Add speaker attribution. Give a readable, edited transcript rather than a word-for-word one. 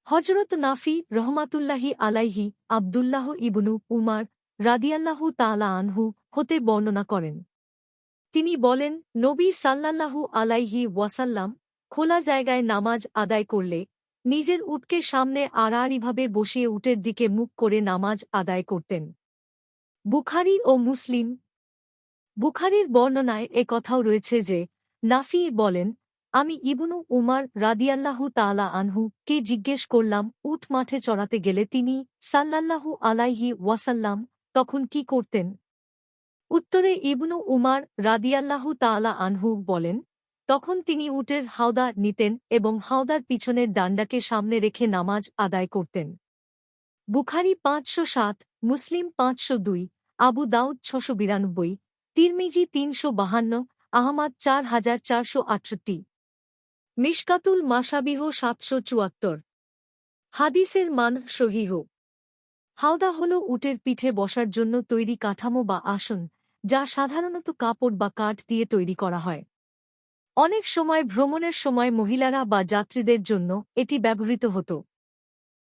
Speaker 1: হযরত নাফি রহমাতুল্লাহি আলাইহি আব্দুল্লাহ ইবনু উমার রাদিয়াল্লাহু তাআলা আনহু হতে বর্ণনা করেন। তিনি বলেন, নবী সাল্লাল্লাহু আলাইহি ওয়াসাল্লাম খোলা জায়গায় নামাজ আদায় করলে নিজের উটকে সামনে আড়াআড়িভাবে বসিয়ে উটের দিকে মুখ করে নামাজ আদায় করতেন। বুখারী ও মুসলিম। বুখারীর বর্ণনায় এ কথাও রয়েছে যে, নাফি বলেন, আমি ইবনু উমার রাদিয়াল্লাহু তাআলা আনহু কে জিজ্ঞেস করলাম, উট মাঠে চড়াতে গেলে তিনি সাল্লাল্লাহু আলাইহি ওয়াসাল্লাম তখন কি করতেন? উত্তরে ইবনু উমার রাদিয়াল্লাহু তাআলা আনহু বলেন, তখন তিনি উটের হাওদা নিতেন এবং হাওদার পিছনের ডান্ডাকে সামনে রেখে নামাজ আদায় করতেন। বুখারী ৫০৭, মুসলিম ৫০২, আবু দাউদ ৬৯২, তিরমিজি ৩৫২, আহমাদ ৪৪৬৮। মিশকাতুল মাশাবিহ ৭৭৪। হাদিসের মান সহিহ। হাওদা হল উটের পিঠে বসার জন্য তৈরি কাঠামো বা আসন, যা সাধারণত কাপড় বা কাঠ দিয়ে তৈরি করা হয়। অনেক সময় ভ্রমণের সময় মহিলারা বা যাত্রীদের জন্য এটি ব্যবহৃত হতো।